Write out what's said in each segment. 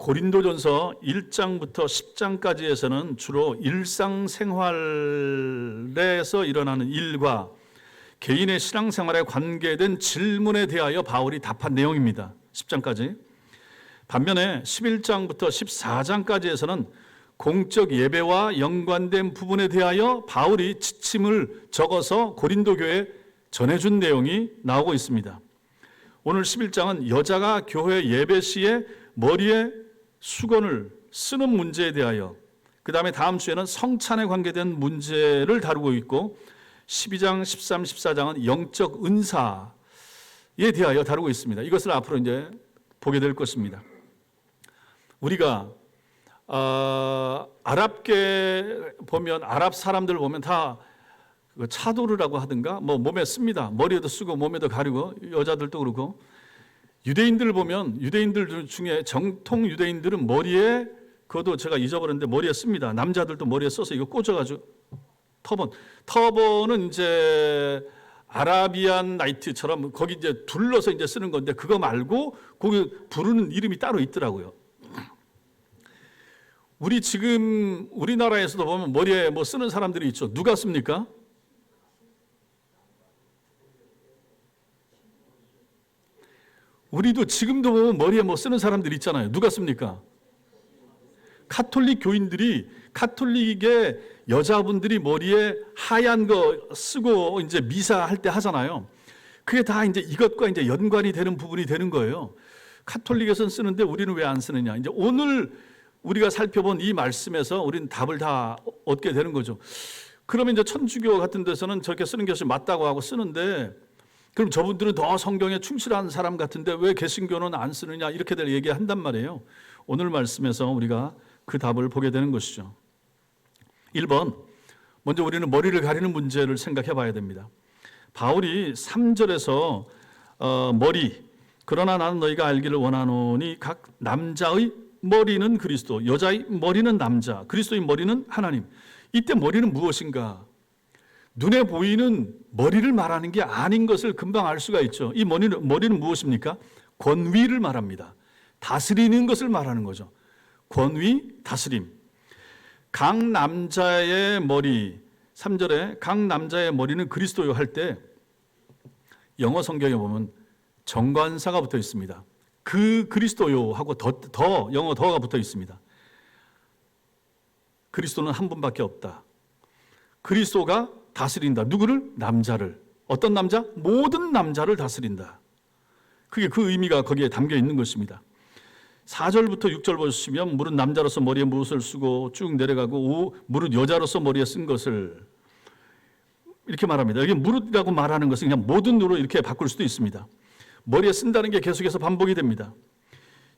고린도전서 1장부터 10장까지에서는 주로 일상생활에서 일어나는 일과 개인의 신앙생활에 관계된 질문에 대하여 바울이 답한 내용입니다. 10장까지. 반면에 11장부터 14장까지에서는 공적 예배와 연관된 부분에 대하여 바울이 지침을 적어서 고린도 교회에 전해준 내용이 나오고 있습니다. 오늘 11장은 여자가 교회 예배 시에 머리에 수건을 쓰는 문제에 대하여, 그 다음에 다음 주에는 성찬에 관계된 문제를 다루고 있고 12장, 13, 14장은 영적 은사에 대하여 다루고 있습니다. 이것을 앞으로 이제 보게 될 것입니다. 우리가 아랍계 보면, 아랍 사람들 보면 다 차도르라고 하든가 뭐 몸에 씁니다. 머리에도 쓰고 몸에도 가리고, 여자들도 그렇고. 유대인들을 보면 유대인들 중에 정통 유대인들은 머리에, 그것도 제가 잊어버렸는데 머리에 씁니다. 남자들도 머리에 써서 이거 꽂아가지고 터번은 이제 아라비안 나이트처럼 거기 이제 둘러서 이제 쓰는 건데, 그거 말고 거기 부르는 이름이 따로 있더라고요. 우리 지금 우리나라에서도 보면 머리에 뭐 쓰는 사람들이 있죠. 누가 씁니까? 우리도 지금도 보면 머리에 뭐 쓰는 사람들이 있잖아요. 누가 씁니까? 카톨릭 교인들이, 카톨릭의 여자분들이 머리에 하얀 거 쓰고 이제 미사 할 때 하잖아요. 그게 다 이제 이것과 이제 연관이 되는 부분이 되는 거예요. 카톨릭에서는 쓰는데 우리는 왜 안 쓰느냐. 이제 오늘 우리가 살펴본 이 말씀에서 우리는 답을 다 얻게 되는 거죠. 그러면 이제 천주교 같은 데서는 저렇게 쓰는 것이 맞다고 하고 쓰는데, 그럼 저분들은 더 성경에 충실한 사람 같은데 왜 개신교는 안 쓰느냐, 이렇게들 얘기한단 말이에요. 오늘 말씀에서 우리가 그 답을 보게 되는 것이죠. 1번, 먼저 우리는 머리를 가리는 문제를 생각해 봐야 됩니다. 바울이 3절에서 머리, 그러나 나는 너희가 알기를 원하노니 각 남자의 머리는 그리스도, 여자의 머리는 남자, 그리스도의 머리는 하나님. 이때 머리는 무엇인가? 눈에 보이는 머리를 말하는 게 아닌 것을 금방 알 수가 있죠. 이 머리는 무엇입니까? 권위를 말합니다. 다스리는 것을 말하는 거죠. 권위, 다스림. 각 남자의 머리, 3절에 각 남자의 머리는 그리스도요 할 때 영어 성경에 보면 정관사가 붙어 있습니다. 그 그리스도요 하고 더 영어 더가 붙어 있습니다. 그리스도는 한 분밖에 없다. 그리스도가 다스린다. 누구를? 남자를. 어떤 남자? 모든 남자를 다스린다. 그게 그 의미가 거기에 담겨 있는 것입니다. 4절부터 6절 보시면 무릇 남자로서 머리에 무릇을 쓰고 쭉 내려가고 무릇 여자로서 머리에 쓴 것을 이렇게 말합니다. 여기 무릇이라고 말하는 것은 그냥 모든으로 이렇게 바꿀 수도 있습니다. 머리에 쓴다는 게 계속해서 반복이 됩니다.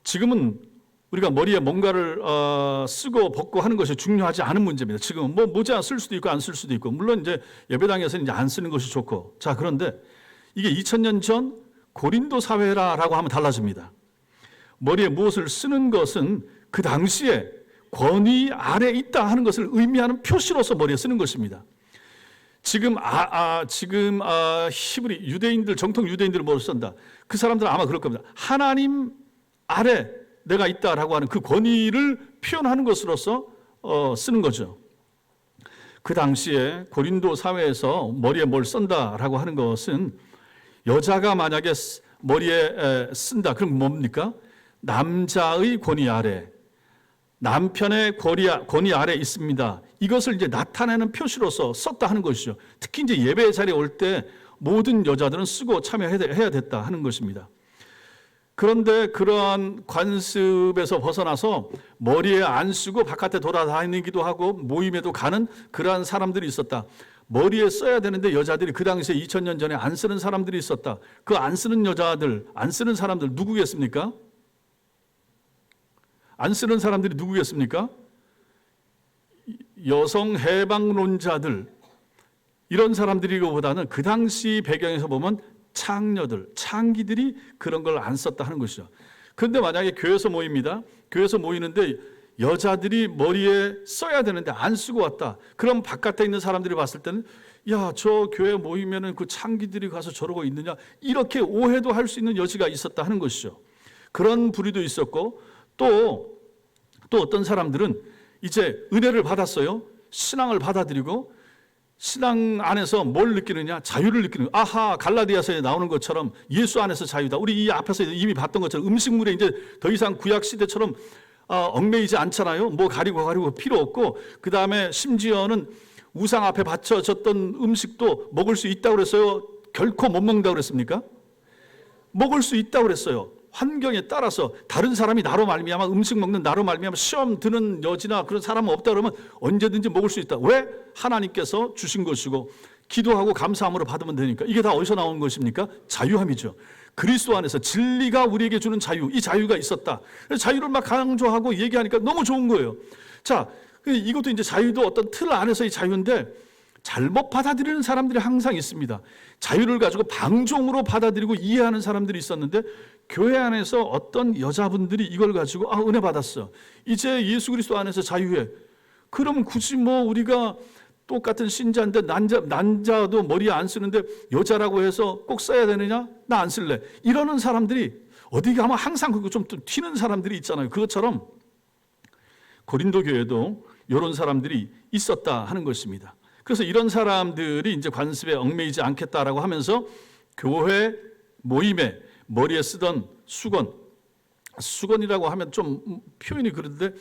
지금은 우리가 머리에 뭔가를 쓰고 벗고 하는 것이 중요하지 않은 문제입니다. 지금 뭐 모자 쓸 수도 있고 안 쓸 수도 있고, 물론 이제 예배당에서는 이제 안 쓰는 것이 좋고. 자, 그런데 이게 2000년 전 고린도 사회라고 하면 달라집니다. 머리에 무엇을 쓰는 것은 그 당시에 권위 아래 있다 하는 것을 의미하는 표시로서 머리에 쓰는 것입니다. 지금 히브리 유대인들, 정통 유대인들을 머리를 쓴다. 그 사람들은 아마 그럴 겁니다. 하나님 아래 내가 있다라고 하는 그 권위를 표현하는 것으로서 쓰는 거죠. 그 당시에 고린도 사회에서 머리에 뭘 쓴다라고 하는 것은, 여자가 만약에 머리에 쓴다, 그럼 뭡니까? 남자의 권위 아래, 남편의 권위 아래 있습니다. 이것을 이제 나타내는 표시로서 썼다 하는 것이죠. 특히 이제 예배 자리에 올 때 모든 여자들은 쓰고 참여해야 됐다 하는 것입니다. 그런데 그러한 관습에서 벗어나서 머리에 안 쓰고 바깥에 돌아다니기도 하고 모임에도 가는 그러한 사람들이 있었다. 머리에 써야 되는데 여자들이 그 당시에 2000년 전에 안 쓰는 사람들이 있었다. 그 안 쓰는 여자들, 안 쓰는 사람들 누구겠습니까? 안 쓰는 사람들이 누구겠습니까? 여성 해방론자들, 이런 사람들이기보다는 그 당시 배경에서 보면 창녀들, 창기들이 그런 걸 안 썼다 하는 것이죠. 그런데 만약에 교회에서 모입니다. 교회에서 모이는데 여자들이 머리에 써야 되는데 안 쓰고 왔다. 그럼 바깥에 있는 사람들이 봤을 때는 야, 저 교회 모이면은 그 창기들이 가서 저러고 있느냐, 이렇게 오해도 할 수 있는 여지가 있었다 하는 것이죠. 그런 부류도 있었고, 또 또 어떤 사람들은 이제 은혜를 받았어요. 신앙을 받아들이고 신앙 안에서 뭘 느끼느냐? 자유를 느끼는 거예요. 아하, 갈라디아서에 나오는 것처럼 예수 안에서 자유다. 우리 이 앞에서 이미 봤던 것처럼 음식물에 이제 더 이상 구약 시대처럼 얽매이지 않잖아요. 뭐 가리고 필요 없고, 그 다음에 심지어는 우상 앞에 바쳐졌던 음식도 먹을 수 있다고 그랬어요. 결코 못 먹는다고 그랬습니까? 먹을 수 있다고 그랬어요. 환경에 따라서 다른 사람이 나로 말미암아 음식 먹는 나로 말미암아 시험 드는 여지나 그런 사람은 없다 그러면 언제든지 먹을 수 있다. 왜? 하나님께서 주신 것이고 기도하고 감사함으로 받으면 되니까. 이게 다 어디서 나오는 것입니까? 자유함이죠. 그리스도 안에서 진리가 우리에게 주는 자유, 이 자유가 있었다. 자유를 막 강조하고 얘기하니까 너무 좋은 거예요. 자, 이것도 이제 자유도 어떤 틀 안에서의 자유인데 잘못 받아들이는 사람들이 항상 있습니다. 자유를 가지고 방종으로 받아들이고 이해하는 사람들이 있었는데 교회 안에서 어떤 여자분들이 이걸 가지고 은혜 받았어. 이제 예수 그리스도 안에서 자유해. 그럼 굳이 뭐 우리가 똑같은 신자인데 남자도 머리에 안 쓰는데 여자라고 해서 꼭 써야 되느냐? 나 안 쓸래. 이러는 사람들이 어디 가면 항상 그거 좀 튀는 사람들이 있잖아요. 그것처럼 고린도 교회도 이런 사람들이 있었다 하는 것입니다. 그래서 이런 사람들이 이제 관습에 얽매이지 않겠다라고 하면서 교회 모임에 머리에 쓰던 수건이라고 하면 좀 표현이 그런데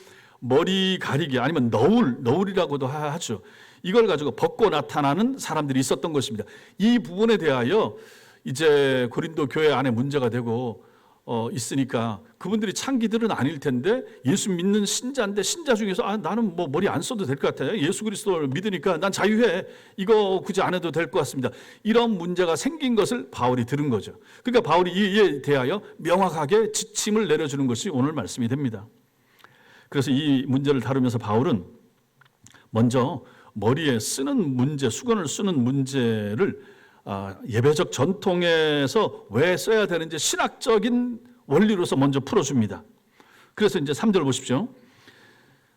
머리 가리개 아니면 너울이라고도 하죠. 이걸 가지고 벗고 나타나는 사람들이 있었던 것입니다. 이 부분에 대하여 이제 고린도 교회 안에 문제가 되고 있으니까 그분들이 창기들은 아닐 텐데 예수 믿는 신자인데 신자 중에서 나는 뭐 머리 안 써도 될 것 같아요. 예수 그리스도를 믿으니까 난 자유해. 이거 굳이 안 해도 될 것 같습니다. 이런 문제가 생긴 것을 바울이 들은 거죠. 그러니까 바울이 이에 대하여 명확하게 지침을 내려주는 것이 오늘 말씀이 됩니다. 그래서 이 문제를 다루면서 바울은 먼저 머리에 쓰는 문제, 수건을 쓰는 문제를 예배적 전통에서 왜 써야 되는지 신학적인 원리로서 먼저 풀어줍니다. 그래서 이제 3절 보십시오.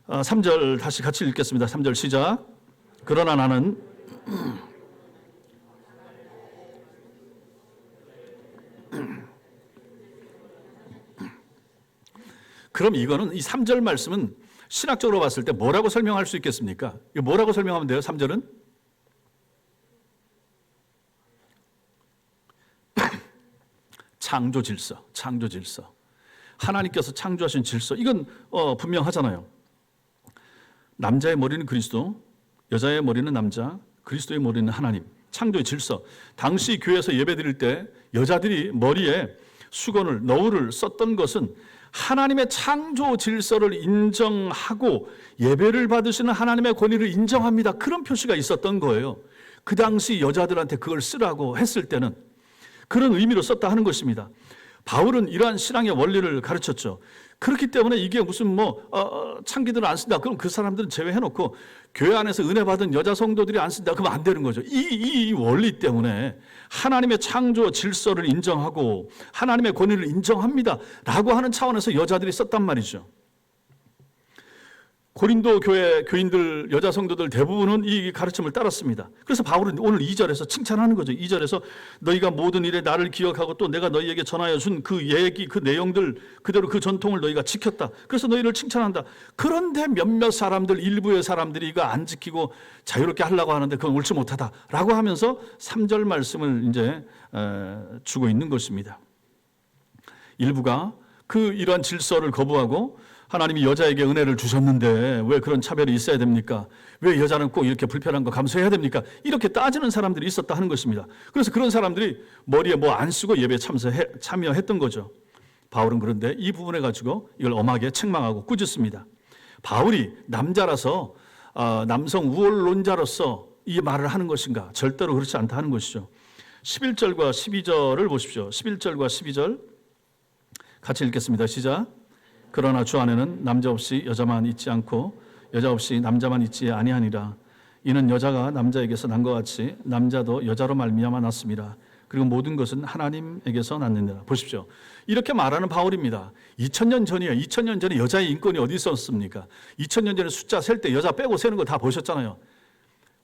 3절 다시 같이 읽겠습니다. 3절 시작. 그러나 나는 그럼 이거는 이 3절 말씀은 신학적으로 봤을 때 뭐라고 설명할 수 있겠습니까? 이거 뭐라고 설명하면 돼요? 3절은? 창조 질서. 하나님께서 창조하신 질서. 이건 분명하잖아요. 남자의 머리는 그리스도, 여자의 머리는 남자, 그리스도의 머리는 하나님. 창조의 질서. 당시 교회에서 예배드릴 때 여자들이 머리에 수건을, 너울을 썼던 것은 하나님의 창조 질서를 인정하고 예배를 받으시는 하나님의 권위를 인정합니다. 그런 표시가 있었던 거예요. 그 당시 여자들한테 그걸 쓰라고 했을 때는 그런 의미로 썼다 하는 것입니다. 바울은 이러한 신앙의 원리를 가르쳤죠. 그렇기 때문에 이게 무슨 창기들은 안 쓴다. 그럼 그 사람들은 제외해놓고 교회 안에서 은혜 받은 여자 성도들이 안 쓴다. 그러면 안 되는 거죠. 이 원리 때문에 하나님의 창조 질서를 인정하고 하나님의 권위를 인정합니다. 라고 하는 차원에서 여자들이 썼단 말이죠. 고린도 교회 교인들, 여자 성도들 대부분은 이 가르침을 따랐습니다. 그래서 바울은 오늘 2절에서 칭찬하는 거죠. 2절에서 너희가 모든 일에 나를 기억하고 또 내가 너희에게 전하여 준 그 얘기, 그 내용들 그대로 그 전통을 너희가 지켰다. 그래서 너희를 칭찬한다. 그런데 몇몇 사람들, 일부의 사람들이 이거 안 지키고 자유롭게 하려고 하는데 그건 옳지 못하다라고 하면서 3절 말씀을 이제 주고 있는 것입니다. 일부가 이러한 질서를 거부하고 하나님이 여자에게 은혜를 주셨는데 왜 그런 차별이 있어야 됩니까? 왜 여자는 꼭 이렇게 불편한 거 감수해야 됩니까? 이렇게 따지는 사람들이 있었다 하는 것입니다. 그래서 그런 사람들이 머리에 뭐 안 쓰고 예배에 참여했던 거죠. 바울은 그런데 이 부분에 가지고 이걸 엄하게 책망하고 꾸짖습니다. 바울이 남자라서 남성 우월론자로서 이 말을 하는 것인가? 절대로 그렇지 않다 하는 것이죠. 11절과 12절을 보십시오. 11절과 12절 같이 읽겠습니다. 시작. 그러나 주 안에는 남자 없이 여자만 있지 않고 여자 없이 남자만 있지 아니하니라. 이는 여자가 남자에게서 난 것 같이 남자도 여자로 말미암아 났습니다. 그리고 모든 것은 하나님에게서 났느니라. 보십시오. 이렇게 말하는 바울입니다. 2000년 전이에요. 2000년 전에 여자의 인권이 어디 있었습니까? 2000년 전에 숫자 셀 때 여자 빼고 세는 거 다 보셨잖아요.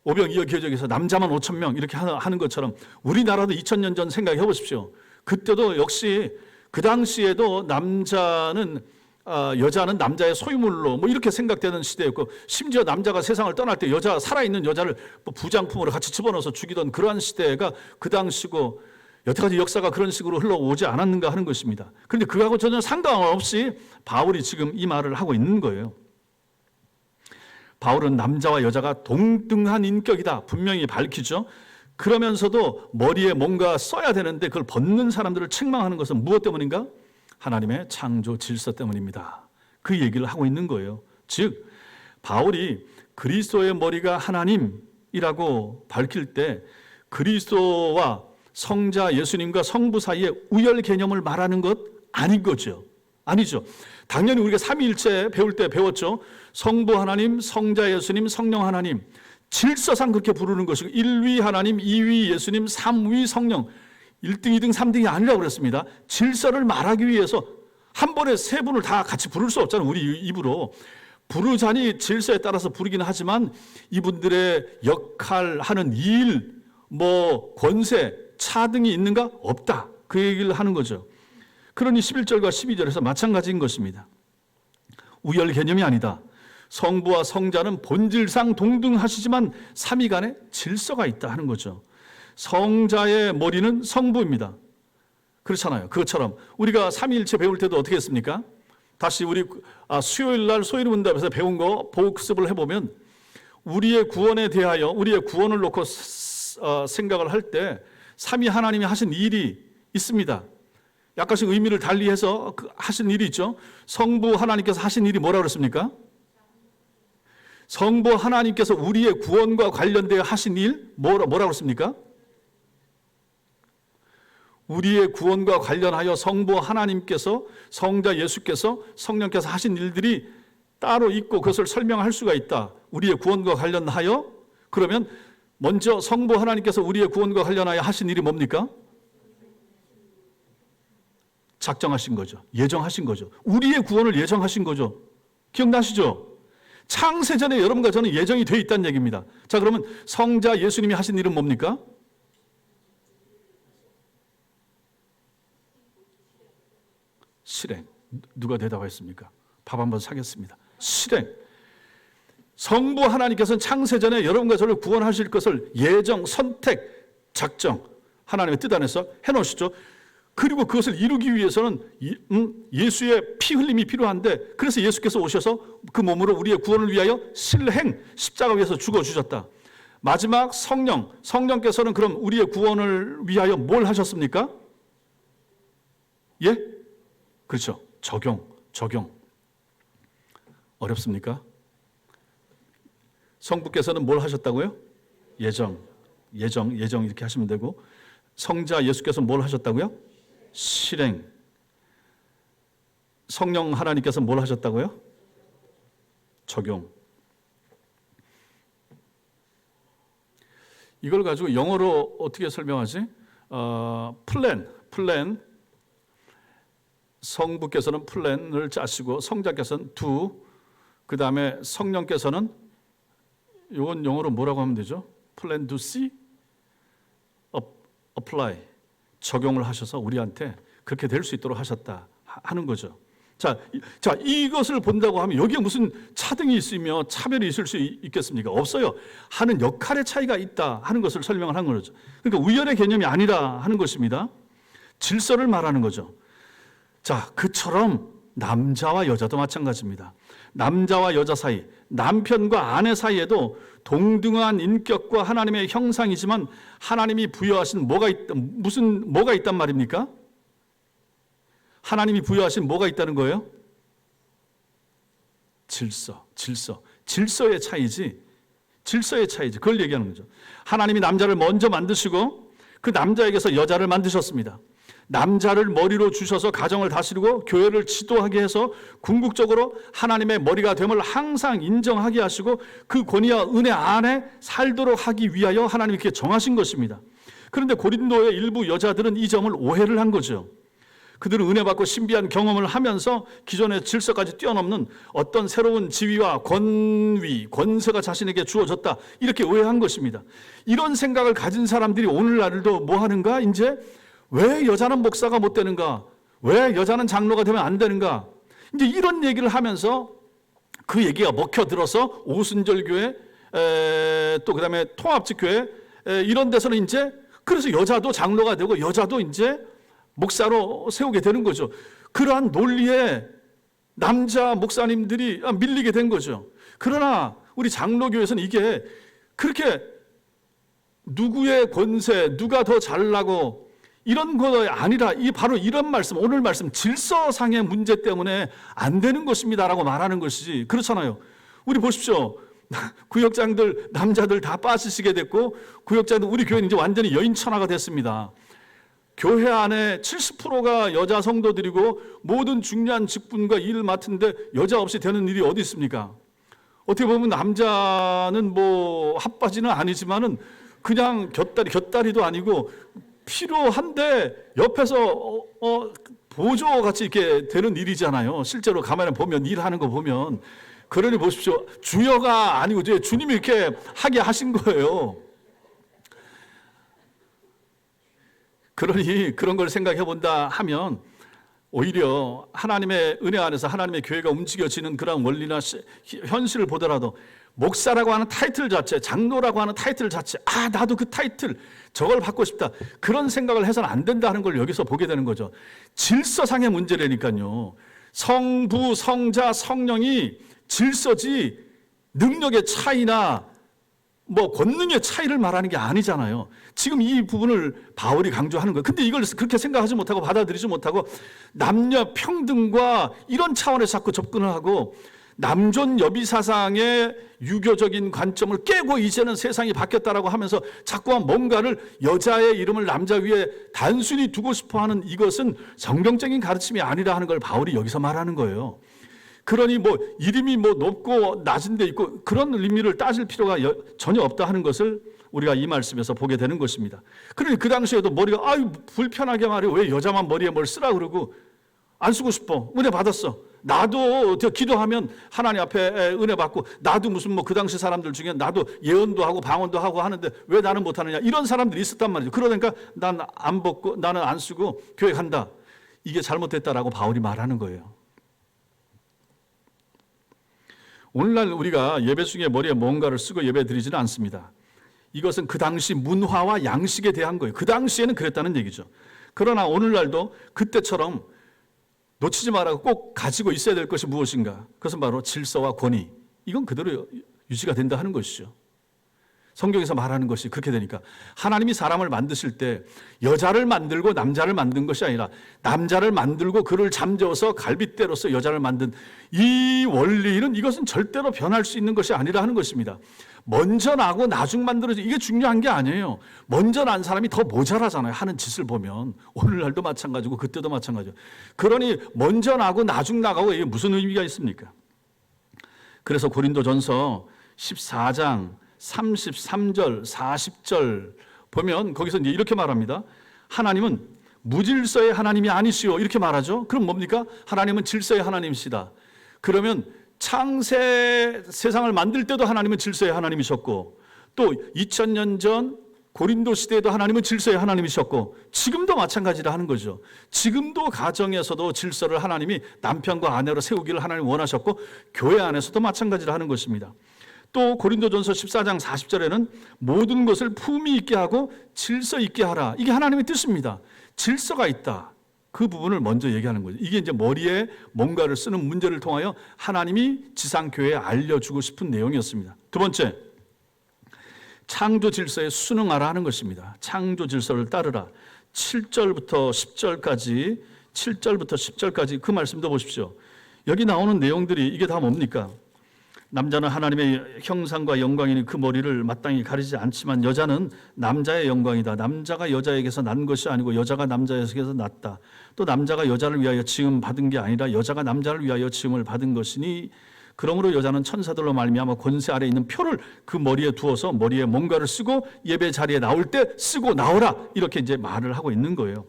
오병이어 기적에서 남자만 5,000명 이렇게 하는 것처럼 우리나라도 2000년 전 생각해 보십시오. 그때도 역시 그 당시에도 남자는 여자는 남자의 소유물로 뭐 이렇게 생각되는 시대였고, 심지어 남자가 세상을 떠날 때 살아있는 여자를 뭐 부장품으로 같이 집어넣어서 죽이던 그러한 시대가 그 당시고, 여태까지 역사가 그런 식으로 흘러오지 않았는가 하는 것입니다. 그런데 그거하고 전혀 상관없이 바울이 지금 이 말을 하고 있는 거예요. 바울은 남자와 여자가 동등한 인격이다 분명히 밝히죠. 그러면서도 머리에 뭔가 써야 되는데 그걸 벗는 사람들을 책망하는 것은 무엇 때문인가? 하나님의 창조 질서 때문입니다. 그 얘기를 하고 있는 거예요. 즉 바울이 그리스도의 머리가 하나님이라고 밝힐 때 그리스도와 성자 예수님과 성부 사이의 우열 개념을 말하는 것 아닌 거죠. 아니죠. 당연히 우리가 삼위일체 배울 때 배웠죠. 성부 하나님, 성자 예수님, 성령 하나님. 질서상 그렇게 부르는 것이고 1위 하나님, 2위 예수님, 3위 성령. 1등, 2등, 3등이 아니라고 그랬습니다. 질서를 말하기 위해서 한 번에 세 분을 다 같이 부를 수 없잖아요. 우리 입으로. 부르자니 질서에 따라서 부르기는 하지만 이분들의 역할하는 일, 뭐 권세, 차등이 있는가? 없다. 그 얘기를 하는 거죠. 그러니 11절과 12절에서 마찬가지인 것입니다. 우열 개념이 아니다. 성부와 성자는 본질상 동등하시지만 삼위 간에 질서가 있다 하는 거죠. 성자의 머리는 성부입니다. 그렇잖아요. 그것처럼 우리가 삼위일체 배울 때도 어떻게 했습니까? 다시 우리 수요일 날 소일 문답에서 배운 거 복습을 해보면 우리의 구원에 대하여 우리의 구원을 놓고 생각을 할 때 삼위 하나님이 하신 일이 있습니다. 약간씩 의미를 달리해서 하신 일이 있죠. 성부 하나님께서 하신 일이 뭐라고 그랬습니까? 성부 하나님께서 우리의 구원과 관련되어 하신 일 뭐라고 그랬습니까? 우리의 구원과 관련하여 성부 하나님께서 성자 예수께서 성령께서 하신 일들이 따로 있고 그것을 설명할 수가 있다. 우리의 구원과 관련하여. 그러면 먼저 성부 하나님께서 우리의 구원과 관련하여 하신 일이 뭡니까? 작정하신 거죠. 예정하신 거죠. 우리의 구원을 예정하신 거죠. 기억나시죠? 창세전에 여러분과 저는 예정이 되어 있다는 얘기입니다. 자, 그러면 성자 예수님이 하신 일은 뭡니까? 실행. 누가 대답했습니까? 밥 한번 사겠습니다. 실행. 성부 하나님께서는 창세전에 여러분과 저를 구원하실 것을 예정, 선택, 작정, 하나님의 뜻 안에서 해놓으시죠. 그리고 그것을 이루기 위해서는 예수의 피 흘림이 필요한데, 그래서 예수께서 오셔서 그 몸으로 우리의 구원을 위하여 실행, 십자가 위에서 죽어주셨다. 마지막 성령께서는 그럼 우리의 구원을 위하여 뭘 하셨습니까? 예? 그렇죠. 적용. 어렵습니까? 성부께서는 뭘 하셨다고요? 예정 이렇게 하시면 되고, 성자 예수께서 뭘 하셨다고요? 실행. 성령 하나님께서 뭘 하셨다고요? 적용. 이걸 가지고 영어로 어떻게 설명하지? 플랜. 성부께서는 플랜을 짜시고 성자께서는 do, 그 다음에 성령께서는 이건 영어로 뭐라고 하면 되죠? 플랜 do see, apply, 적용을 하셔서 우리한테 그렇게 될 수 있도록 하셨다 하는 거죠. 자, 이것을 본다고 하면 여기에 무슨 차등이 있으며 차별이 있을 수 있겠습니까? 없어요. 하는 역할의 차이가 있다 하는 것을 설명을 한 거죠. 그러니까 우열의 개념이 아니라 하는 것입니다. 질서를 말하는 거죠. 자, 그처럼 남자와 여자도 마찬가지입니다. 남자와 여자 사이, 남편과 아내 사이에도 동등한 인격과 하나님의 형상이지만 하나님이 부여하신 뭐가 있단 말입니까? 하나님이 부여하신 뭐가 있다는 거예요? 질서의 차이지. 그걸 얘기하는 거죠. 하나님이 남자를 먼저 만드시고 그 남자에게서 여자를 만드셨습니다. 남자를 머리로 주셔서 가정을 다스리고 교회를 지도하게 해서 궁극적으로 하나님의 머리가 됨을 항상 인정하게 하시고 그 권위와 은혜 안에 살도록 하기 위하여 하나님이 이렇게 정하신 것입니다. 그런데 고린도의 일부 여자들은 이 점을 오해를 한 거죠. 그들은 은혜 받고 신비한 경험을 하면서 기존의 질서까지 뛰어넘는 어떤 새로운 지위와 권세가 자신에게 주어졌다, 이렇게 오해한 것입니다. 이런 생각을 가진 사람들이 오늘날도 뭐 하는가? 이제 왜 여자는 목사가 못 되는가? 왜 여자는 장로가 되면 안 되는가? 이제 이런 얘기를 하면서 그 얘기가 먹혀들어서 오순절교회, 또 그다음에 통합직교회 이런 데서는 이제 그래서 여자도 장로가 되고 여자도 이제 목사로 세우게 되는 거죠. 그러한 논리에 남자 목사님들이 밀리게 된 거죠. 그러나 우리 장로교회에서는 이게 그렇게 누구의 권세, 누가 더 잘나고 이런 거 아니라 이 바로 이런 말씀, 오늘 말씀 질서상의 문제 때문에 안 되는 것입니다라고 말하는 것이지. 그렇잖아요. 우리 보십시오. 구역장들 남자들 다 빠지시게 됐고 구역장들 우리 교회는 이제 완전히 여인천하가 됐습니다. 교회 안에 70%가 여자 성도들이고 모든 중요한 직분과 일을 맡은데 여자 없이 되는 일이 어디 있습니까? 어떻게 보면 남자는 뭐 핫바지는 아니지만은 그냥 곁다리도 아니고 필요한데 옆에서 보조같이 이렇게 되는 일이잖아요. 실제로 가만히 보면 일하는 거 보면. 그러니 보십시오. 주여가 아니고 이제 주님이 이렇게 하게 하신 거예요. 그러니 그런 걸 생각해 본다 하면 오히려 하나님의 은혜 안에서 하나님의 교회가 움직여지는 그런 원리나 현실을 보더라도 목사라고 하는 타이틀 자체, 장로라고 하는 타이틀 자체, 나도 그 타이틀 저걸 받고 싶다. 그런 생각을 해서는 안 된다는 걸 여기서 보게 되는 거죠. 질서상의 문제라니까요. 성부, 성자, 성령이 질서지 능력의 차이나 뭐 권능의 차이를 말하는 게 아니잖아요. 지금 이 부분을 바울이 강조하는 거예요. 근데 이걸 그렇게 생각하지 못하고 받아들이지 못하고 남녀 평등과 이런 차원에서 자꾸 접근을 하고 남존 여비 사상의 유교적인 관점을 깨고 이제는 세상이 바뀌었다라고 하면서 자꾸만 뭔가를 여자의 이름을 남자 위에 단순히 두고 싶어하는 이것은 성경적인 가르침이 아니라 하는 걸 바울이 여기서 말하는 거예요. 그러니 뭐 이름이 뭐 높고 낮은 데 있고 그런 의미를 따질 필요가 전혀 없다 하는 것을 우리가 이 말씀에서 보게 되는 것입니다. 그러니 그 당시에도 머리가 불편하게 말해 왜 여자만 머리에 뭘 쓰라 그러고 안 쓰고 싶어. 은혜 받았어. 나도 기도하면 하나님 앞에 은혜 받고 나도 무슨 뭐 그 당시 사람들 중에 나도 예언도 하고 방언도 하고 하는데 왜 나는 못하느냐 이런 사람들이 있었단 말이죠. 그러니까 난 안 벗고 나는 안 쓰고 교회 간다. 이게 잘못됐다라고 바울이 말하는 거예요. 오늘날 우리가 예배 중에 머리에 뭔가를 쓰고 예배 드리지는 않습니다. 이것은 그 당시 문화와 양식에 대한 거예요. 그 당시에는 그랬다는 얘기죠. 그러나 오늘날도 그때처럼 놓치지 말고 꼭 가지고 있어야 될 것이 무엇인가? 그것은 바로 질서와 권위. 이건 그대로 유지가 된다 하는 것이죠. 성경에서 말하는 것이 그렇게 되니까 하나님이 사람을 만드실 때 여자를 만들고 남자를 만든 것이 아니라 남자를 만들고 그를 잠재워서 갈빗대로서 여자를 만든 이 원리는 이것은 절대로 변할 수 있는 것이 아니라 하는 것입니다. 먼저 나고 나중 만들어진 이게 중요한 게 아니에요. 먼저 난 사람이 더 모자라잖아요. 하는 짓을 보면 오늘날도 마찬가지고 그때도 마찬가지고. 그러니 먼저 나고 나중 나가고 이게 무슨 의미가 있습니까? 그래서 고린도전서 14장 33절, 40절 보면 거기서 이제 이렇게 말합니다. 하나님은 무질서의 하나님이 아니시오. 이렇게 말하죠. 그럼 뭡니까? 하나님은 질서의 하나님이시다. 그러면 창세 세상을 만들 때도 하나님은 질서의 하나님이셨고 또 2000년 전 고린도 시대에도 하나님은 질서의 하나님이셨고 지금도 마찬가지라 하는 거죠. 지금도 가정에서도 질서를 하나님이 남편과 아내로 세우기를 하나님 원하셨고 교회 안에서도 마찬가지라 하는 것입니다. 또 고린도전서 14장 40절에는 모든 것을 품위 있게 하고 질서 있게 하라. 이게 하나님의 뜻입니다. 질서가 있다. 그 부분을 먼저 얘기하는 거죠. 이게 이제 머리에 뭔가를 쓰는 문제를 통하여 하나님이 지상교회에 알려주고 싶은 내용이었습니다. 두 번째, 창조 질서에 순응하라 하는 것입니다. 창조 질서를 따르라. 7절부터 10절까지 그 말씀도 보십시오. 여기 나오는 내용들이 이게 다 뭡니까? 남자는 하나님의 형상과 영광이니 그 머리를 마땅히 가리지 않지만 여자는 남자의 영광이다. 남자가 여자에게서 난 것이 아니고 여자가 남자에게서 났다. 또 남자가 여자를 위하여 지음 받은 게 아니라 여자가 남자를 위하여 지음을 받은 것이니 그러므로 여자는 천사들로 말미암아 권세 아래 있는 표를 그 머리에 두어서 머리에 뭔가를 쓰고 예배 자리에 나올 때 쓰고 나오라. 이렇게 이제 말을 하고 있는 거예요.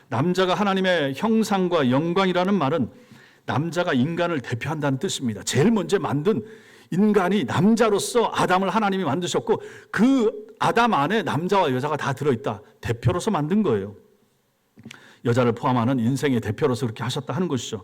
남자가 하나님의 형상과 영광이라는 말은 남자가 인간을 대표한다는 뜻입니다. 제일 먼저 만든 인간이 남자로서 아담을 하나님이 만드셨고 그 아담 안에 남자와 여자가 다 들어있다. 대표로서 만든 거예요. 여자를 포함하는 인생의 대표로서 그렇게 하셨다 하는 것이죠.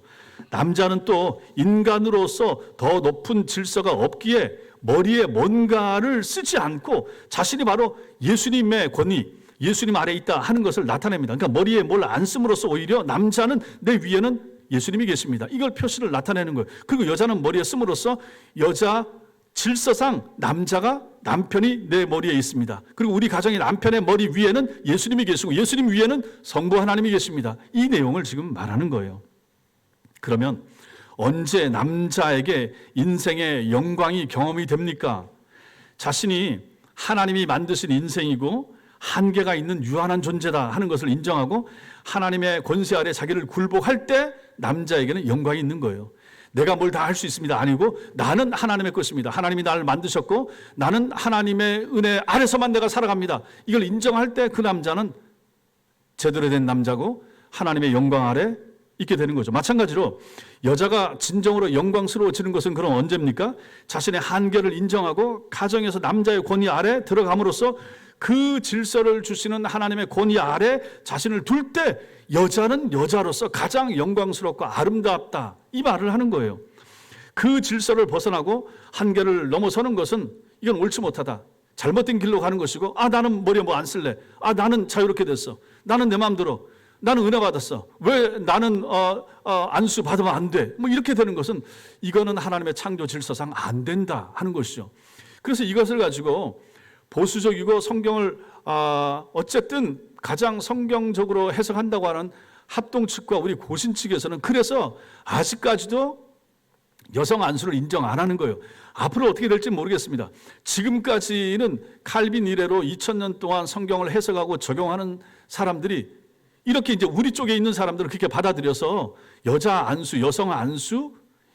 남자는 또 인간으로서 더 높은 질서가 없기에 머리에 뭔가를 쓰지 않고 자신이 바로 예수님의 권위, 예수님 아래에 있다 하는 것을 나타냅니다. 그러니까 머리에 뭘 안 씀으로써 오히려 남자는 내 위에는 예수님이 계십니다. 이걸 표시를 나타내는 거예요. 그리고 여자는 머리에 씀으로써 여자 질서상 남편이 내 머리에 있습니다. 그리고 우리 가정의 남편의 머리 위에는 예수님이 계시고 예수님 위에는 성부 하나님이 계십니다. 이 내용을 지금 말하는 거예요. 그러면 언제 남자에게 인생의 영광이 경험이 됩니까? 자신이 하나님이 만드신 인생이고 한계가 있는 유한한 존재다 하는 것을 인정하고 하나님의 권세 아래 자기를 굴복할 때 남자에게는 영광이 있는 거예요. 내가 뭘 다 할 수 있습니다. 아니고 나는 하나님의 것입니다. 하나님이 나를 만드셨고 나는 하나님의 은혜 아래서만 내가 살아갑니다. 이걸 인정할 때 그 남자는 제대로 된 남자고 하나님의 영광 아래 있게 되는 거죠. 마찬가지로 여자가 진정으로 영광스러워지는 것은 그럼 언제입니까? 자신의 한계를 인정하고 가정에서 남자의 권위 아래 들어감으로써 그 질서를 주시는 하나님의 권위 아래 자신을 둘 때 여자는 여자로서 가장 영광스럽고 아름답다 이 말을 하는 거예요. 그 질서를 벗어나고 한계를 넘어서는 것은 이건 옳지 못하다, 잘못된 길로 가는 것이고 나는 머리에 뭐 안 쓸래, 나는 자유롭게 됐어, 나는 내 마음대로, 나는 은혜 받았어, 왜 나는 안수 받으면 안 돼, 뭐 이렇게 되는 것은 이거는 하나님의 창조 질서상 안 된다 하는 것이죠. 그래서 이것을 가지고 보수적이고 성경을 어쨌든 가장 성경적으로 해석한다고 하는 합동 측과 우리 고신 측에서는 그래서 아직까지도 여성 안수를 인정 안 하는 거예요. 앞으로 어떻게 될지 모르겠습니다. 지금까지는 칼빈 이래로 2000년 동안 성경을 해석하고 적용하는 사람들이 이렇게 이제 우리 쪽에 있는 사람들은 그렇게 받아들여서 여자 안수, 여성 안수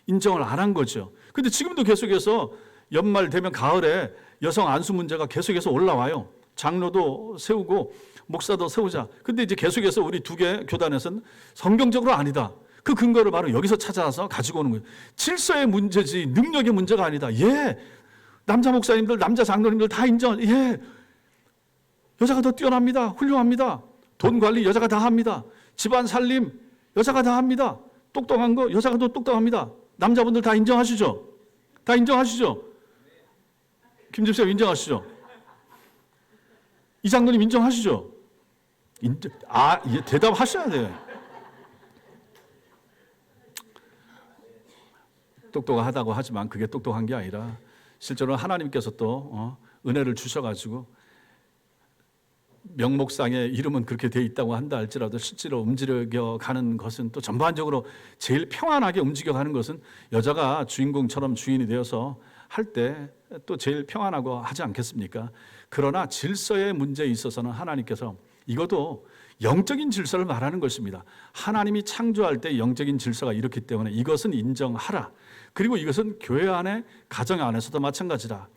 인정을 안 한 거죠. 근데 지금도 계속해서 연말 되면 가을에 여성 안수 문제가 계속해서 올라와요. 장로도 세우고 목사도 세우자. 근데 이제 계속해서 우리 두 개 교단에서는 성경적으로 아니다. 그 근거를 바로 여기서 찾아서 가지고 오는 거예요. 질서의 문제지 능력의 문제가 아니다. 예, 남자 목사님들, 남자 장로님들 다 인정. 예, 여자가 더 뛰어납니다. 훌륭합니다. 돈 관리 여자가 다 합니다. 집안 살림 여자가 다 합니다. 똑똑한 거 여자가 더 똑똑합니다. 남자분들 다 인정하시죠? 다 인정하시죠? 김 집사님 인정하시죠? 이 장로님 인정하시죠? 예, 대답하셔야 돼요. 똑똑하다고 하지만 그게 똑똑한 게 아니라 실제로 하나님께서 또 은혜를 주셔가지고 명목상의 이름은 그렇게 돼 있다고 한다 할지라도 실제로 움직여가는 것은 또 전반적으로 제일 평안하게 움직여가는 것은 여자가 주인공처럼 주인이 되어서 할 때 또 제일 평안하고 하지 않겠습니까? 그러나 질서의 문제에 있어서는 하나님께서 이것도 영적인 질서를 말하는 것입니다. 하나님이 창조할 때 영적인 질서가 이렇기 때문에 이것은 인정하라. 그리고 이것은 교회 안에 가정 안에서도 마찬가지다.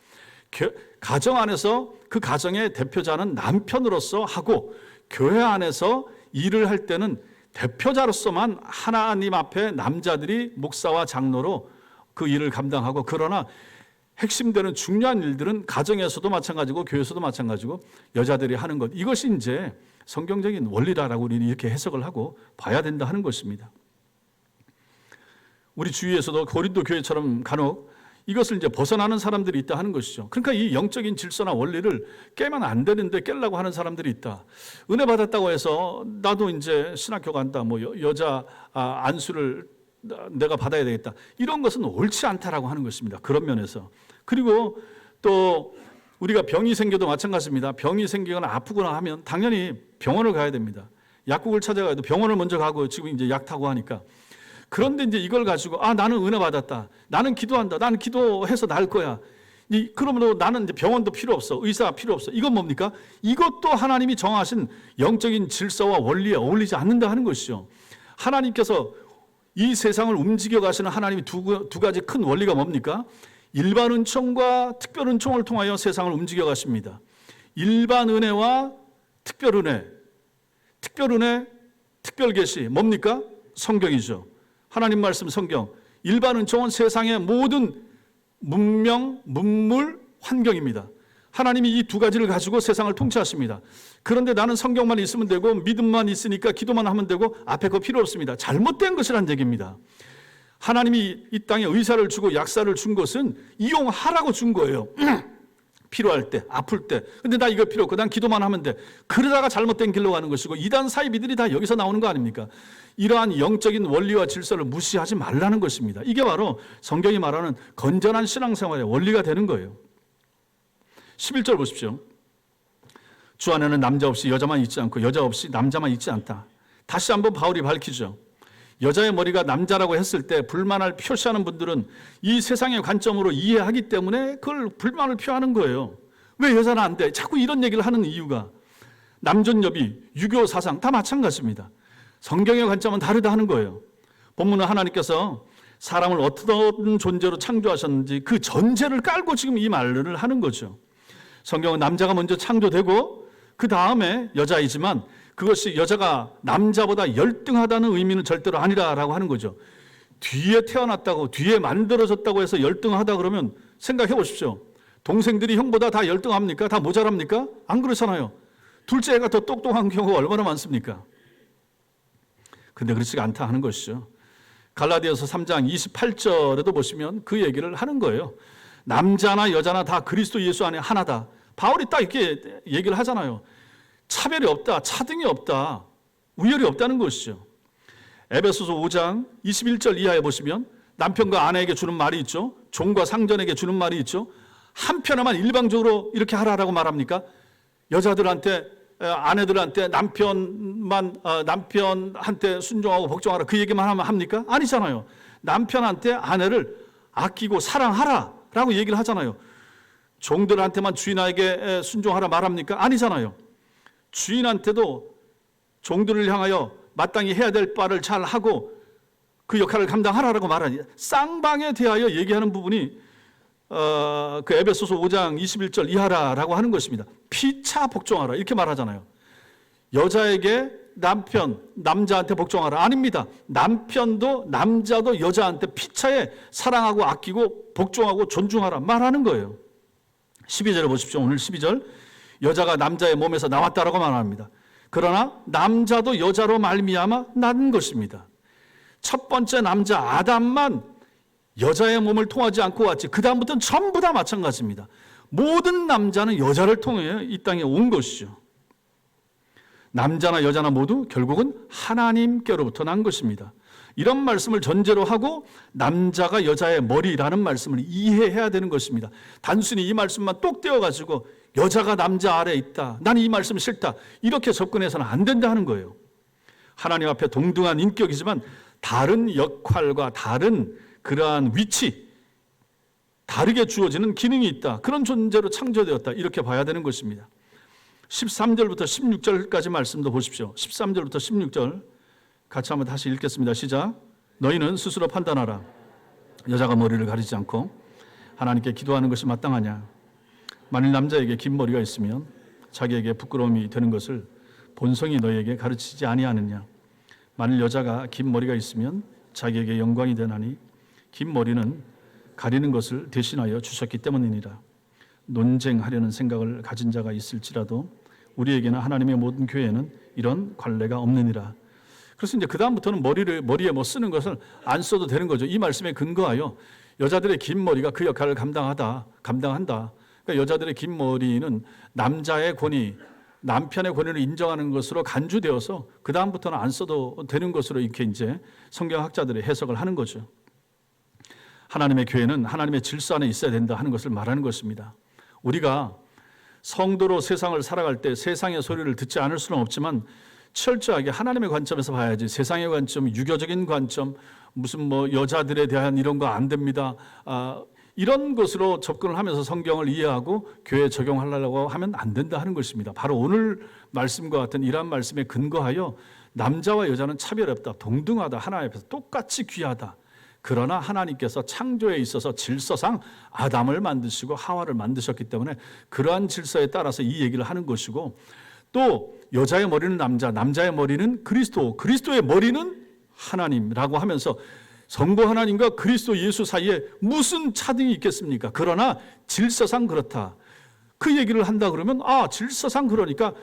가정 안에서 그 가정의 대표자는 남편으로서 하고 교회 안에서 일을 할 때는 대표자로서만 하나님 앞에 남자들이 목사와 장로로 그 일을 감당하고 그러나 핵심되는 중요한 일들은 가정에서도 마찬가지고 교회에서도 마찬가지고 여자들이 하는 것 이것이 이제 성경적인 원리라고 우리는 이렇게 해석을 하고 봐야 된다 하는 것입니다. 우리 주위에서도 고린도 교회처럼 간혹 이것을 이제 벗어나는 사람들이 있다 하는 것이죠. 그러니까 이 영적인 질서나 원리를 깨면 안 되는데 깨려고 하는 사람들이 있다. 은혜 받았다고 해서 나도 이제 신학교 간다. 뭐 여자 안수를 내가 받아야 되겠다. 이런 것은 옳지 않다라고 하는 것입니다. 그런 면에서. 그리고 또 우리가 병이 생겨도 마찬가지입니다. 병이 생기거나 아프거나 하면 당연히 병원을 가야 됩니다. 약국을 찾아가야 돼. 병원을 먼저 가고 지금 이제 약 타고 하니까. 그런데 이제 이걸 가지고 나는 은혜 받았다. 나는 기도한다. 나는 기도해서 나을 거야. 그러므로 나는 이제 병원도 필요 없어. 의사 필요 없어. 이건 뭡니까? 이것도 하나님이 정하신 영적인 질서와 원리에 어울리지 않는다 하는 것이죠. 하나님께서 이 세상을 움직여 가시는 하나님이 두 가지 큰 원리가 뭡니까? 일반 은총과 특별 은총을 통하여 세상을 움직여 가십니다. 일반 은혜와 특별 은혜. 특별 은혜, 특별 계시 뭡니까? 성경이죠. 하나님 말씀 성경. 일반 은총은 세상의 모든 문명, 문물, 환경입니다. 하나님이 이 두 가지를 가지고 세상을 통치하십니다. 그런데 나는 성경만 있으면 되고 믿음만 있으니까 기도만 하면 되고 앞에 거 필요 없습니다. 잘못된 것이란 얘기입니다. 하나님이 이 땅에 의사를 주고 약사를 준 것은 이용하라고 준 거예요. 필요할 때, 아플 때. 근데 나 이거 필요 없고 난 기도만 하면 돼. 그러다가 잘못된 길로 가는 것이고 이단 사이비들이 다 여기서 나오는 거 아닙니까? 이러한 영적인 원리와 질서를 무시하지 말라는 것입니다. 이게 바로 성경이 말하는 건전한 신앙생활의 원리가 되는 거예요. 11절 보십시오. 주 안에는 남자 없이 여자만 있지 않고 여자 없이 남자만 있지 않다. 다시 한번 바울이 밝히죠. 여자의 머리가 남자라고 했을 때 불만을 표시하는 분들은 이 세상의 관점으로 이해하기 때문에 그걸 불만을 표하는 거예요. 왜 여자는 안 돼? 자꾸 이런 얘기를 하는 이유가 남존여비, 유교 사상 다 마찬가지입니다. 성경의 관점은 다르다 하는 거예요. 본문은 하나님께서 사람을 어떤 존재로 창조하셨는지 그 전제를 깔고 지금 이 말을 하는 거죠. 성경은 남자가 먼저 창조되고 그 다음에 여자이지만 그것이 여자가 남자보다 열등하다는 의미는 절대로 아니라라고 하는 거죠. 뒤에 태어났다고 뒤에 만들어졌다고 해서 열등하다 그러면 생각해 보십시오. 동생들이 형보다 다 열등합니까? 다 모자랍니까? 안 그렇잖아요. 둘째가 더 똑똑한 경우가 얼마나 많습니까? 근데 그렇지가 않다 하는 것이죠. 갈라디아서 3장 28절에도 보시면 그 얘기를 하는 거예요. 남자나 여자나 다 그리스도 예수 안에 하나다. 바울이 딱 이렇게 얘기를 하잖아요. 차별이 없다, 차등이 없다, 우열이 없다는 것이죠. 에베소서 5장 21절 이하에 보시면 남편과 아내에게 주는 말이 있죠. 종과 상전에게 주는 말이 있죠. 한편에만 일방적으로 이렇게 하라라고 말합니까? 여자들한테, 아내들한테 남편한테 순종하고 복종하라 그 얘기만 하면 합니까? 아니잖아요. 남편한테 아내를 아끼고 사랑하라라고 얘기를 하잖아요. 종들한테만 주인에게 순종하라 말합니까? 아니잖아요. 주인한테도 종들을 향하여 마땅히 해야 될 바를 잘 하고 그 역할을 감당하라라고 말하니 쌍방에 대하여 얘기하는 부분이 그 에베소서 5장 21절 이하라라고 하는 것입니다. 피차 복종하라 이렇게 말하잖아요. 여자에게 남자한테 복종하라 아닙니다. 남편도 남자도 여자한테 피차에 사랑하고 아끼고 복종하고 존중하라 말하는 거예요. 12절에 보십시오. 오늘 12절 여자가 남자의 몸에서 나왔다라고 말합니다. 그러나 남자도 여자로 말미암아 난 것입니다. 첫 번째 남자 아담만 여자의 몸을 통하지 않고 왔지 그 다음부터는 전부 다 마찬가지입니다. 모든 남자는 여자를 통해 이 땅에 온 것이죠. 남자나 여자나 모두 결국은 하나님께로부터 난 것입니다. 이런 말씀을 전제로 하고 남자가 여자의 머리라는 말씀을 이해해야 되는 것입니다. 단순히 이 말씀만 똑 떼어가지고 여자가 남자 아래에 있다. 나는 이 말씀 싫다. 이렇게 접근해서는 안 된다 하는 거예요. 하나님 앞에 동등한 인격이지만 다른 역할과 다른 그러한 위치, 다르게 주어지는 기능이 있다. 그런 존재로 창조되었다. 이렇게 봐야 되는 것입니다. 13절부터 16절까지 말씀도 보십시오. 13절부터 16절 같이 한번 다시 읽겠습니다. 시작. 너희는 스스로 판단하라. 여자가 머리를 가리지 않고 하나님께 기도하는 것이 마땅하냐. 만일 남자에게 긴 머리가 있으면 자기에게 부끄러움이 되는 것을 본성이 너희에게 가르치지 아니하느냐. 만일 여자가 긴 머리가 있으면 자기에게 영광이 되나니 긴 머리는 가리는 것을 대신하여 주셨기 때문이니라. 논쟁하려는 생각을 가진 자가 있을지라도 우리에게는 하나님의 모든 교회에는 이런 관례가 없느니라. 그래서 이제 그 다음부터는 머리에 뭐 쓰는 것을 안 써도 되는 거죠. 이 말씀에 근거하여 여자들의 긴 머리가 그 역할을 감당한다. 그러니까 여자들의 긴 머리는 남자의 권위, 남편의 권위를 인정하는 것으로 간주되어서 그 다음부터는 안 써도 되는 것으로 이렇게 이제 성경학자들이 해석을 하는 거죠. 하나님의 교회는 하나님의 질서 안에 있어야 된다 하는 것을 말하는 것입니다. 우리가 성도로 세상을 살아갈 때 세상의 소리를 듣지 않을 수는 없지만 철저하게 하나님의 관점에서 봐야지. 세상의 관점, 유교적인 관점, 무슨 뭐 여자들에 대한 이런 거 안 됩니다. 이런 것으로 접근을 하면서 성경을 이해하고 교회에 적용하려고 하면 안 된다 하는 것입니다. 바로 오늘 말씀과 같은 이러한 말씀에 근거하여 남자와 여자는 차별이 없다. 동등하다. 하나님 앞에서 똑같이 귀하다. 그러나 하나님께서 창조에 있어서 질서상 아담을 만드시고 하와를 만드셨기 때문에 그러한 질서에 따라서 이 얘기를 하는 것이고 또 여자의 머리는 남자, 남자의 머리는 그리스도, 그리스도의 머리는 하나님이라고 하면서 성부 하나님과 그리스도 예수 사이에 무슨 차등이 있겠습니까? 그러나 질서상 그렇다. 그 얘기를 한다 그러면 질서상 그러니까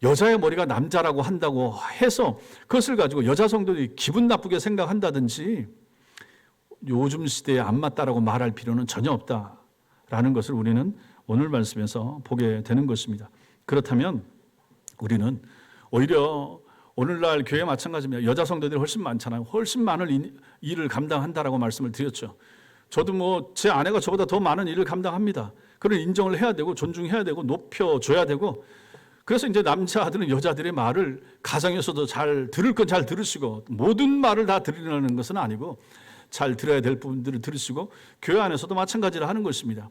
여자의 머리가 남자라고 한다고 해서 그것을 가지고 여자 성도들이 기분 나쁘게 생각한다든지 요즘 시대에 안 맞다라고 말할 필요는 전혀 없다라는 것을 우리는 오늘 말씀에서 보게 되는 것입니다. 그렇다면 우리는 오히려 오늘날 교회 마찬가지입니다. 여자 성도들이 훨씬 많잖아요. 훨씬 많은 일을 감당한다라고 말씀을 드렸죠. 저도 제 아내가 저보다 더 많은 일을 감당합니다. 그런 인정을 해야 되고 존중해야 되고 높여줘야 되고, 그래서 이제 남자들은 여자들의 말을 가정에서도 잘 들을 건 잘 들으시고, 모든 말을 다 들으려는 것은 아니고 잘 들어야 될 부분들을 들으시고, 교회 안에서도 마찬가지를 하는 것입니다.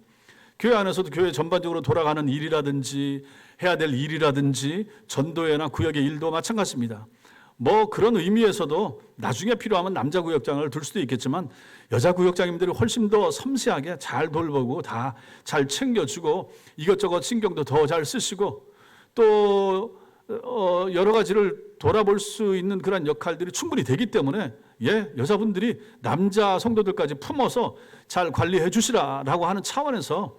교회 안에서도 교회 전반적으로 돌아가는 일이라든지 해야 될 일이라든지 전도회나 구역의 일도 마찬가지입니다. 그런 의미에서도 나중에 필요하면 남자 구역장을 둘 수도 있겠지만 여자 구역장님들이 훨씬 더 섬세하게 잘 돌보고 다 잘 챙겨주고 이것저것 신경도 더 잘 쓰시고 또 여러 가지를 돌아볼 수 있는 그런 역할들이 충분히 되기 때문에 여자분들이 남자 성도들까지 품어서 잘 관리해 주시라라고 하는 차원에서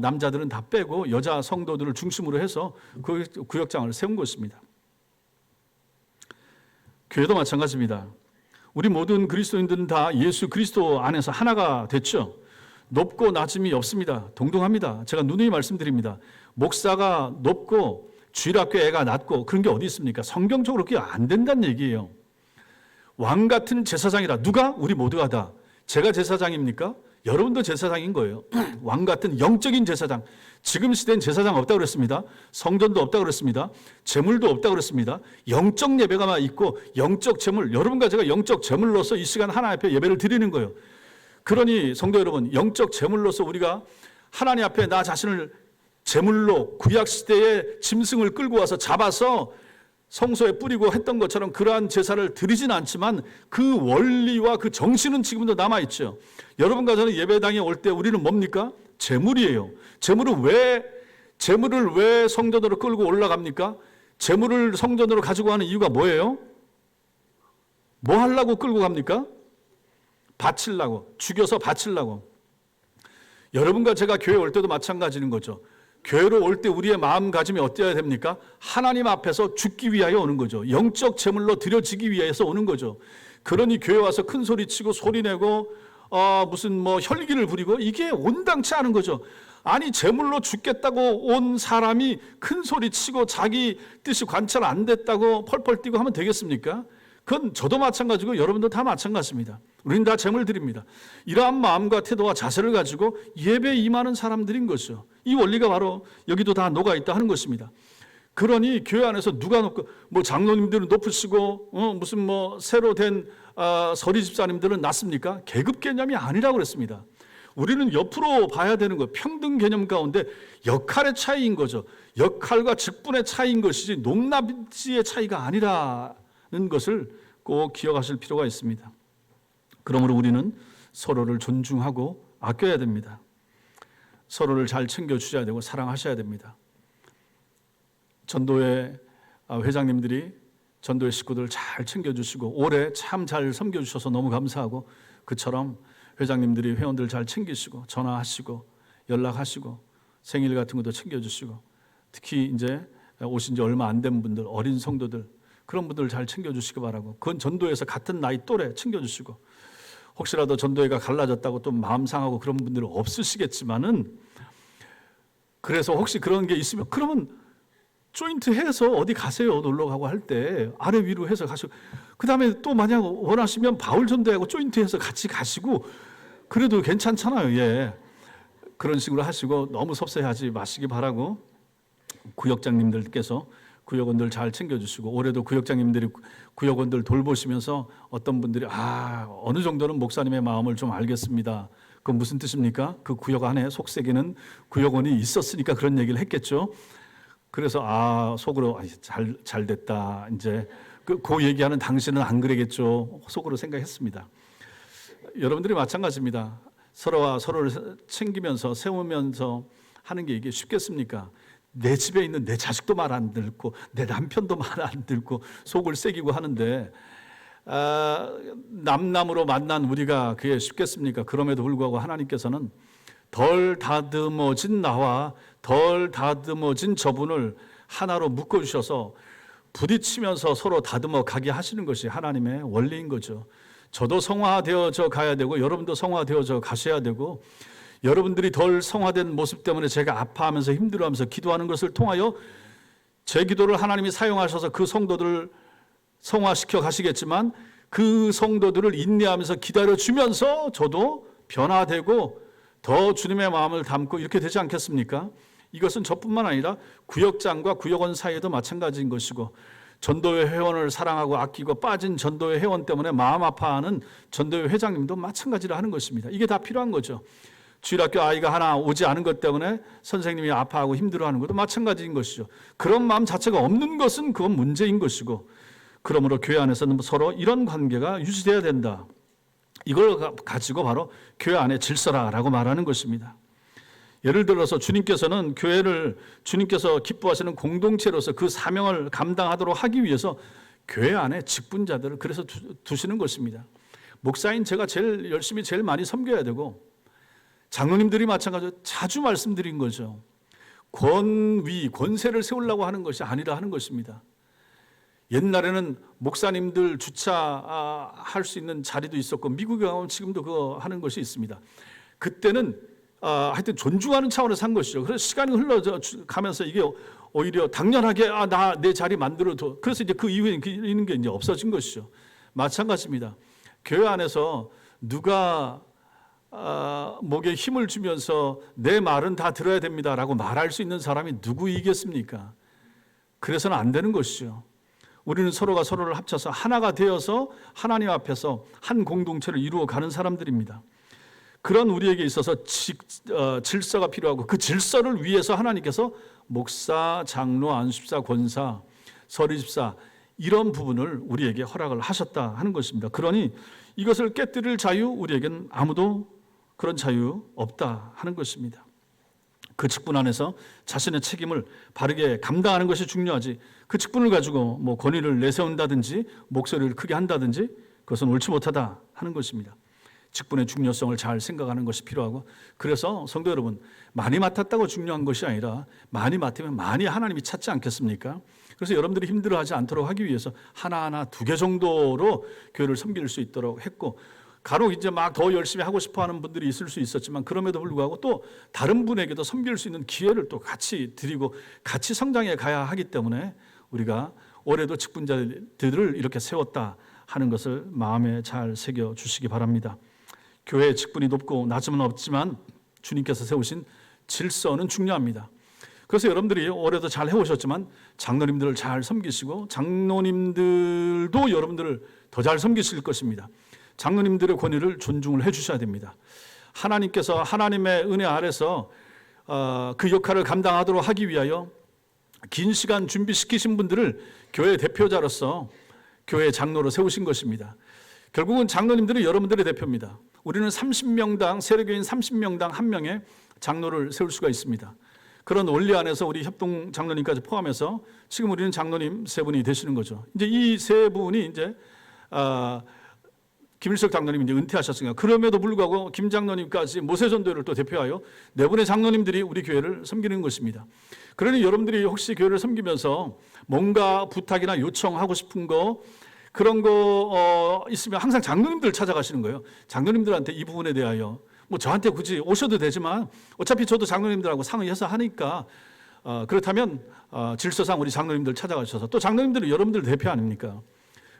남자들은 다 빼고 여자 성도들을 중심으로 해서 그 구역장을 세운 것입니다. 교회도 마찬가지입니다. 우리 모든 그리스도인들은 다 예수 그리스도 안에서 하나가 됐죠. 높고 낮음이 없습니다. 동등합니다. 제가 누누이 말씀드립니다. 목사가 높고 주일학교 애가 낮고 그런 게 어디 있습니까? 성경적으로 그게 안 된다는 얘기예요. 왕 같은 제사장이라. 누가? 우리 모두가 다. 제가 제사장입니까? 여러분도 제사장인 거예요. 왕 같은 영적인 제사장. 지금 시대엔 제사장 없다고 그랬습니다. 성전도 없다고 그랬습니다. 제물도 없다고 그랬습니다. 영적 예배가 있고 영적 제물, 여러분과 제가 영적 제물로서 이 시간 하나님 앞에 예배를 드리는 거예요. 그러니 성도 여러분, 영적 제물로서 우리가 하나님 앞에 나 자신을 제물로 구약시대의 짐승을 끌고 와서 잡아서 성소에 뿌리고 했던 것처럼 그러한 제사를 드리진 않지만 그 원리와 그 정신은 지금도 남아있죠. 여러분과 저는 예배당에 올 때 우리는 뭡니까? 제물이에요. 제물을 왜 성전으로 끌고 올라갑니까? 제물을 성전으로 가지고 가는 이유가 뭐예요? 뭐 하려고 끌고 갑니까? 바치려고, 죽여서 바치려고. 여러분과 제가 교회 올 때도 마찬가지인 거죠. 교회로 올 때 우리의 마음가짐이 어때야 됩니까? 하나님 앞에서 죽기 위하여 오는 거죠. 영적 제물로 드려지기 위해서 오는 거죠. 그러니 교회 와서 큰 소리 치고 소리 내고 무슨 혈기를 부리고 이게 온당치 않은 거죠. 아니 제물로 죽겠다고 온 사람이 큰 소리 치고 자기 뜻이 관찰 안 됐다고 펄펄 뛰고 하면 되겠습니까? 그건 저도 마찬가지고 여러분도 다 마찬가지입니다. 우리는 다 제물 드립니다. 이러한 마음과 태도와 자세를 가지고 예배에 임하는 사람들인 것이죠. 이 원리가 바로 여기도 다 녹아있다 하는 것입니다. 그러니 교회 안에서 누가 높고 장로님들은 높으시고 무슨 새로 된 서리 집사님들은 낮습니까? 계급 개념이 아니라고 그랬습니다. 우리는 옆으로 봐야 되는 거예요. 평등 개념 가운데 역할의 차이인 거죠. 역할과 직분의 차이인 것이지 높낮이의 차이가 아니라는 것을 꼭 기억하실 필요가 있습니다. 그러므로 우리는 서로를 존중하고 아껴야 됩니다. 서로를 잘 챙겨주셔야 되고 사랑하셔야 됩니다. 전도회 회장님들이 전도회 식구들 잘 챙겨주시고 올해 참 잘 섬겨주셔서 너무 감사하고, 그처럼 회장님들이 회원들 잘 챙기시고 전화하시고 연락하시고 생일 같은 것도 챙겨주시고, 특히 이제 오신 지 얼마 안 된 분들, 어린 성도들, 그런 분들 잘 챙겨주시기 바라고, 그건 전도회에서 같은 나이 또래 챙겨주시고, 혹시라도 전도회가 갈라졌다고 또 마음 상하고 그런 분들은 없으시겠지만은, 그래서 혹시 그런 게 있으면 그러면 조인트 해서 어디 가세요. 놀러 가고 할 때 아래 위로 해서 가시고, 그 다음에 또 만약 원하시면 바울 전도하고 조인트 해서 같이 가시고 그래도 괜찮잖아요. 그런 식으로 하시고 너무 섭섭해하지 마시기 바라고, 구역장님들께서 구역원들 잘 챙겨주시고, 올해도 구역장님들이 구역원들 돌보시면서 어떤 분들이 어느 정도는 목사님의 마음을 좀 알겠습니다. 그건 무슨 뜻입니까? 그 구역 안에 속세기는 구역원이 있었으니까 그런 얘기를 했겠죠. 그래서 속으로 잘 됐다. 이제 그 얘기하는 당신은 안 그러겠죠. 속으로 생각했습니다. 여러분들이 마찬가지입니다. 서로와 서로를 챙기면서 세우면서 하는 게 이게 쉽겠습니까? 내 집에 있는 내 자식도 말 안 듣고 내 남편도 말 안 듣고 속을 새기고 하는데 남남으로 만난 우리가 그게 쉽겠습니까? 그럼에도 불구하고 하나님께서는 덜 다듬어진 나와 덜 다듬어진 저분을 하나로 묶어주셔서 부딪히면서 서로 다듬어 가게 하시는 것이 하나님의 원리인 거죠. 저도 성화되어져 가야 되고 여러분도 성화되어져 가셔야 되고, 여러분들이 덜 성화된 모습 때문에 제가 아파하면서 힘들어하면서 기도하는 것을 통하여 제 기도를 하나님이 사용하셔서 그 성도들을 성화시켜 가시겠지만, 그 성도들을 인내하면서 기다려주면서 저도 변화되고 더 주님의 마음을 담고 이렇게 되지 않겠습니까? 이것은 저뿐만 아니라 구역장과 구역원 사이에도 마찬가지인 것이고, 전도회 회원을 사랑하고 아끼고 빠진 전도회 회원 때문에 마음 아파하는 전도회 회장님도 마찬가지라 하는 것입니다. 이게 다 필요한 거죠. 주일학교 아이가 하나 오지 않은 것 때문에 선생님이 아파하고 힘들어하는 것도 마찬가지인 것이죠. 그런 마음 자체가 없는 것은 그건 문제인 것이고, 그러므로 교회 안에서는 서로 이런 관계가 유지돼야 된다. 이걸 가지고 바로 교회 안의 질서라라고 말하는 것입니다. 예를 들어서 주님께서는 교회를 주님께서 기뻐하시는 공동체로서 그 사명을 감당하도록 하기 위해서 교회 안에 직분자들을 그래서 두시는 것입니다. 목사인 제가 제일 열심히 제일 많이 섬겨야 되고, 장로님들이 마찬가지로 자주 말씀드린 거죠. 권위, 권세를 세우려고 하는 것이 아니라 하는 것입니다. 옛날에는 목사님들 주차할 수 있는 자리도 있었고, 미국에 가면 지금도 그거 하는 것이 있습니다. 그때는 하여튼 존중하는 차원에서 한 것이죠. 그래서 시간이 흘러가면서 이게 오히려 당연하게 나 내 자리 만들어둬. 그래서 이제 그 이후에 이런 게 이제 없어진 것이죠. 마찬가지입니다. 교회 안에서 누가 목에 힘을 주면서 내 말은 다 들어야 됩니다라고 말할 수 있는 사람이 누구이겠습니까? 그래서는 안 되는 것이죠. 우리는 서로가 서로를 합쳐서 하나가 되어서 하나님 앞에서 한 공동체를 이루어 가는 사람들입니다. 그런 우리에게 있어서 질서가 필요하고, 그 질서를 위해서 하나님께서 목사, 장로, 안수집사, 권사, 서리집사 이런 부분을 우리에게 허락을 하셨다 하는 것입니다. 그러니 이것을 깨뜨릴 자유, 우리에겐 아무도 그런 자유 없다 하는 것입니다. 그 직분 안에서 자신의 책임을 바르게 감당하는 것이 중요하지, 그 직분을 가지고 뭐 권위를 내세운다든지 목소리를 크게 한다든지 그것은 옳지 못하다 하는 것입니다. 직분의 중요성을 잘 생각하는 것이 필요하고, 그래서 성도 여러분, 많이 맡았다고 중요한 것이 아니라 많이 맡으면 많이 하나님이 찾지 않겠습니까? 그래서 여러분들이 힘들어하지 않도록 하기 위해서 하나하나 2개 정도로 교회를 섬길 수 있도록 했고, 간혹 이제 막 더 열심히 하고 싶어 하는 분들이 있을 수 있었지만, 그럼에도 불구하고 또 다른 분에게도 섬길 수 있는 기회를 또 같이 드리고 같이 성장해 가야 하기 때문에 우리가 올해도 직분자들을 이렇게 세웠다 하는 것을 마음에 잘 새겨 주시기 바랍니다. 교회의 직분이 높고 낮음은 없지만 주님께서 세우신 질서는 중요합니다. 그래서 여러분들이 올해도 잘 해오셨지만 장로님들을 잘 섬기시고, 장로님들도 여러분들을 더 잘 섬기실 것입니다. 장로님들의 권위를 존중을 해 주셔야 됩니다. 하나님께서 하나님의 은혜 아래서 그 역할을 감당하도록 하기 위하여 긴 시간 준비시키신 분들을 교회 대표자로서 교회 장로로 세우신 것입니다. 결국은 장로님들은 여러분들의 대표입니다. 우리는 30명당, 세례교인 30명당 1명의 장로를 세울 수가 있습니다. 그런 원리 안에서 우리 협동 장로님까지 포함해서 지금 우리는 장로님 3분이 되시는 거죠. 이제 이 3분이 이제 김일석 장로님이 이제 은퇴하셨으니까, 그럼에도 불구하고 김 장로님까지 모세전도회를 또 대표하여 4분의 장로님들이 우리 교회를 섬기는 것입니다. 그러니 여러분들이 혹시 교회를 섬기면서 뭔가 부탁이나 요청하고 싶은 거, 그런 거 있으면 항상 장로님들 찾아가시는 거예요. 장로님들한테 이 부분에 대하여 뭐 저한테 굳이 오셔도 되지만 어차피 저도 장로님들하고 상의해서 하니까 그렇다면 질서상 우리 장로님들 찾아가셔서, 또 장로님들은 여러분들 대표 아닙니까?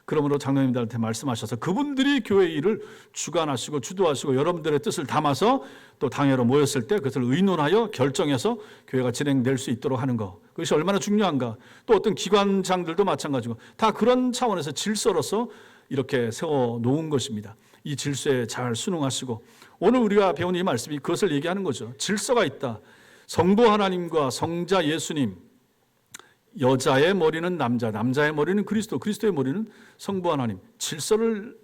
그러므로 장로님들한테 말씀하셔서 그분들이 교회 일을 주관하시고 주도하시고 여러분들의 뜻을 담아서 또 당회로 모였을 때 그것을 의논하여 결정해서 교회가 진행될 수 있도록 하는 것, 그것이 얼마나 중요한가. 또 어떤 기관장들도 마찬가지고 다 그런 차원에서 질서로서 이렇게 세워놓은 것입니다. 이 질서에 잘 순응하시고, 오늘 우리가 배운 이 말씀이 그것을 얘기하는 거죠. 질서가 있다. 성부 하나님과 성자 예수님, 여자의 머리는 남자, 남자의 머리는 그리스도, 그리스도의 머리는 성부 하나님, 질서를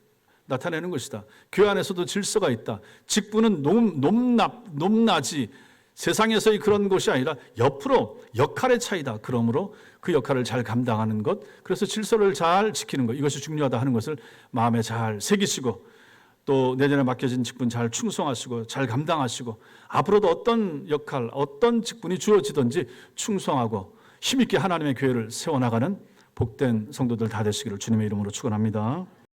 나타내는 것이다. 교회 안에서도 질서가 있다. 직분은 높낮이 세상에서의 그런 것이 아니라 옆으로 역할의 차이다. 그러므로 그 역할을 잘 감당하는 것, 그래서 질서를 잘 지키는 것, 이것이 중요하다 하는 것을 마음에 잘 새기시고, 또 내년에 맡겨진 직분 잘 충성하시고 잘 감당하시고 앞으로도 어떤 역할, 어떤 직분이 주어지든지 충성하고 힘있게 하나님의 교회를 세워나가는 복된 성도들 다 되시기를 주님의 이름으로 축원합니다.